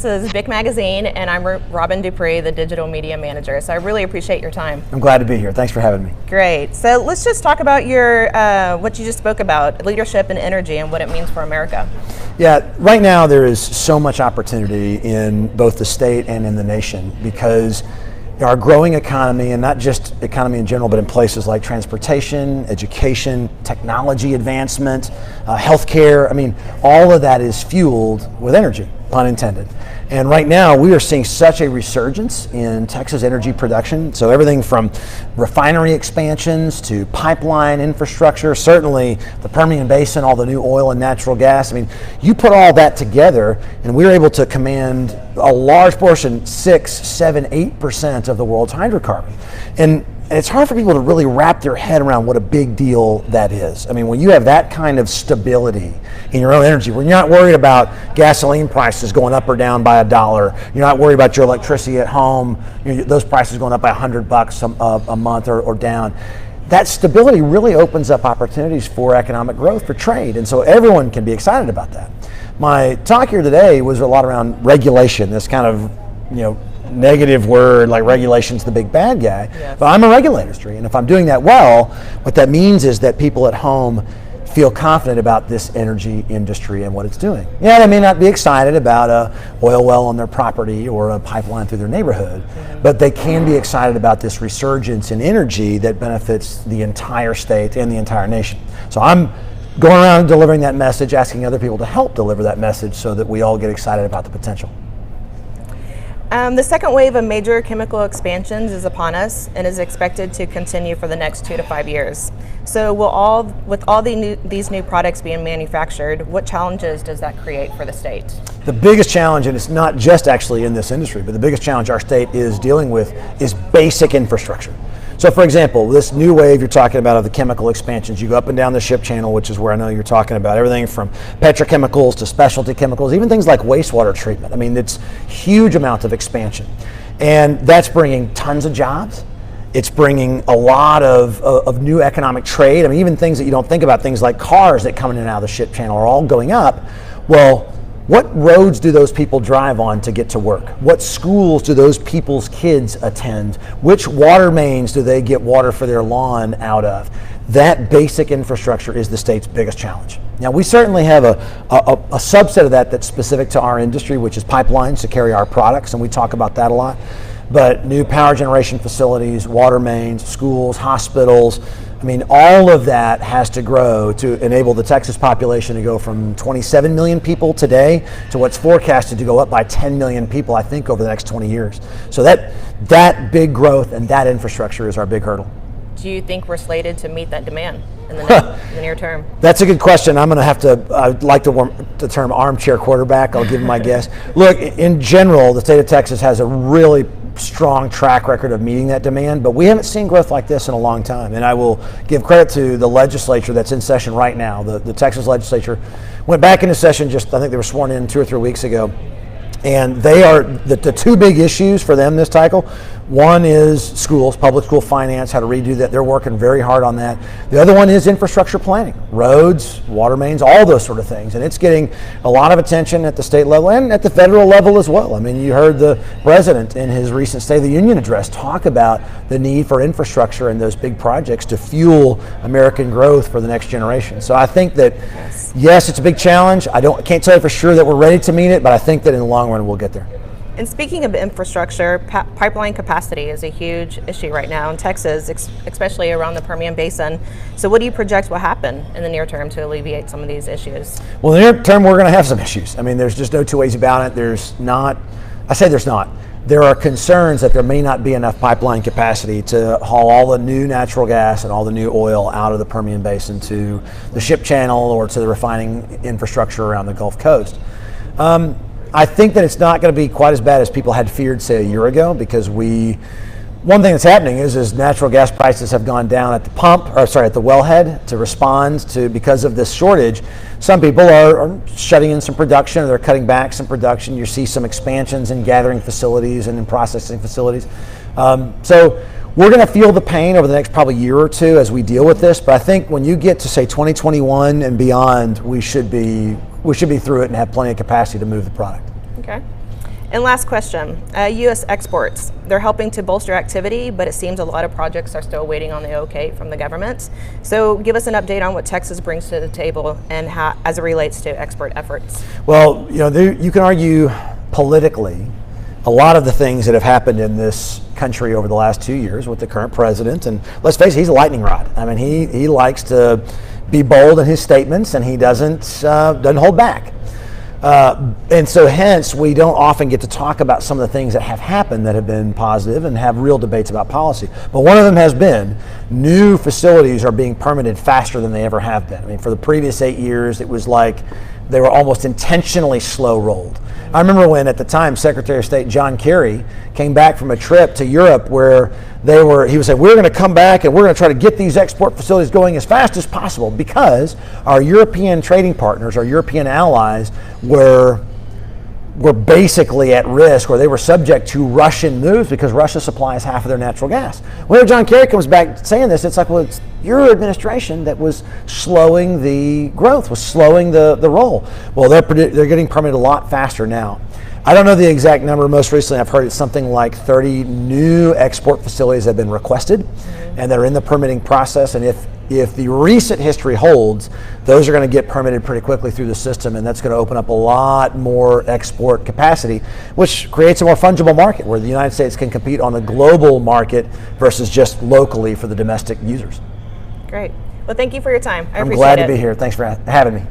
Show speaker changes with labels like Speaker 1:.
Speaker 1: This is BIC Magazine, and I'm Robin Dupre, the Digital Media Manager. So I really appreciate your time.
Speaker 2: I'm glad to be here. Thanks for having me.
Speaker 1: Great. So let's just talk about your what you just spoke about, leadership and energy and what it means for America.
Speaker 2: Yeah, right now there is so much opportunity in both the state and in the nation because our growing economy, and not just economy in general, but in places like transportation, education, technology advancement, healthcare, I mean, all of that is fueled with energy, pun intended. And right now we are seeing such a resurgence in Texas energy production. So everything from refinery expansions to pipeline infrastructure, certainly the Permian Basin, all the new oil and natural gas. I mean, you put all that together and we're able to command a large portion, 6, 7, 8% of the world's hydrocarbon. And it's hard for people to really wrap their head around what a big deal that is. I mean, when you have that kind of stability in your own energy, when you're not worried about gasoline prices going up or down by $1, you're not worried about your electricity at home, those prices going up by $100 a month or down, that stability really opens up opportunities for economic growth, for trade, and so everyone can be excited about that. My talk here today was a lot around regulation, this kind of, negative word like regulation's the big bad guy. Yes. But I'm a regulator, and if I'm doing that well, what that means is that people at home feel confident about this energy industry and what it's doing. Yeah, they may not be excited about a oil well on their property or a pipeline through their neighborhood, but they can be excited about this resurgence in energy that benefits the entire state and the entire nation. So I'm going around delivering that message, asking other people to help deliver that message so that we all get excited about the potential.
Speaker 1: The second wave of major chemical expansions is upon us and is expected to continue for the next 2 to 5 years. So with all these new products being manufactured, what challenges does that create for the state?
Speaker 2: The biggest challenge, and it's not just actually in this industry, but the biggest challenge our state is dealing with is basic infrastructure. So for example, this new wave you're talking about of the chemical expansions, you go up and down the ship channel, which is where I know you're talking about, everything from petrochemicals to specialty chemicals, even things like wastewater treatment. I mean, it's huge amount of expansion. And that's bringing tons of jobs. It's bringing a lot of new economic trade. I mean, even things that you don't think about, things like cars that come in and out of the ship channel are all going up. Well, what roads do those people drive on to get to work? What schools do those people's kids attend? Which water mains do they get water for their lawn out of? That basic infrastructure is the state's biggest challenge. Now, we certainly have a subset of that that's specific to our industry, which is pipelines to carry our products, and we talk about that a lot. But new power generation facilities, water mains, schools, hospitals, I mean, all of that has to grow to enable the Texas population to go from 27 million people today to what's forecasted to go up by 10 million people, I think, over the next 20 years. So that big growth and that infrastructure is our big hurdle.
Speaker 1: Do you think we're slated to meet that demand in the near term?
Speaker 2: That's a good question. I'm going to have to, I'd like the term armchair quarterback. I'll give my guess. Look, in general, the state of Texas has a really strong track record of meeting that demand, but we haven't seen growth like this in a long time. And I will give credit to the legislature that's in session right now. The Texas legislature went back into session I think they were sworn in 2 or 3 weeks ago. And they are the two big issues for them this cycle. One is schools, public school finance, how to redo that. They're working very hard on that. The other one is infrastructure planning, roads, water mains, all those sort of things. And it's getting a lot of attention at the state level and at the federal level as well. I mean, you heard the president in his recent State of the Union address talk about the need for infrastructure and those big projects to fuel American growth for the next generation. So I think that, yes, it's a big challenge. I can't tell you for sure that we're ready to meet it, but I think that in the long run we'll get there.
Speaker 1: And speaking of infrastructure, pipeline capacity is a huge issue right now in Texas, especially around the Permian Basin. So what do you project will happen in the near term to alleviate some of these issues?
Speaker 2: Well, in the near term, we're going to have some issues. I mean, there's just no two ways about it. There's not. There are concerns that there may not be enough pipeline capacity to haul all the new natural gas and all the new oil out of the Permian Basin to the ship channel or to the refining infrastructure around the Gulf Coast. I think that it's not going to be quite as bad as people had feared, say, a year ago, because one thing that's happening is natural gas prices have gone down at the at the wellhead to respond to, because of this shortage. Some people are shutting in some production, or they're cutting back some production. You see some expansions in gathering facilities and in processing facilities. So we're going to feel the pain over the next probably year or two as we deal with this. But I think when you get to, say, 2021 and beyond, we should be through it and have plenty of capacity to move the product.
Speaker 1: Okay. And last question, U.S. exports. They're helping to bolster activity, but it seems a lot of projects are still waiting on the okay from the government. So give us an update on what Texas brings to the table and how, as it relates to export efforts.
Speaker 2: Well, you can argue politically a lot of the things that have happened in this country over the last 2 years with the current president, and let's face it, he's a lightning rod. I mean, he likes to be bold in his statements, and he doesn't hold back. And so hence, we don't often get to talk about some of the things that have happened that have been positive and have real debates about policy. But one of them has been new facilities are being permitted faster than they ever have been. I mean, for the previous 8 years, it was like they were almost intentionally slow rolled. I remember when, at the time, Secretary of State John Kerry came back from a trip to Europe where he was saying, we're going to come back and we're going to try to get these export facilities going as fast as possible because our European trading partners, our European allies, were basically at risk, or they were subject to Russian moves because Russia supplies half of their natural gas. Whenever John Kerry comes back saying this, it's like, well, it's your administration that was slowing the growth, was slowing the roll. Well, they're getting permitted a lot faster now. I don't know the exact number. Most recently, I've heard it's something like 30 new export facilities have been requested, and they're in the permitting process. And if the recent history holds, those are going to get permitted pretty quickly through the system, and that's going to open up a lot more export capacity, which creates a more fungible market where the United States can compete on the global market versus just locally for the domestic users.
Speaker 1: Great. Well, thank you for your time. I appreciate it.
Speaker 2: I'm glad to be here. Thanks for having me.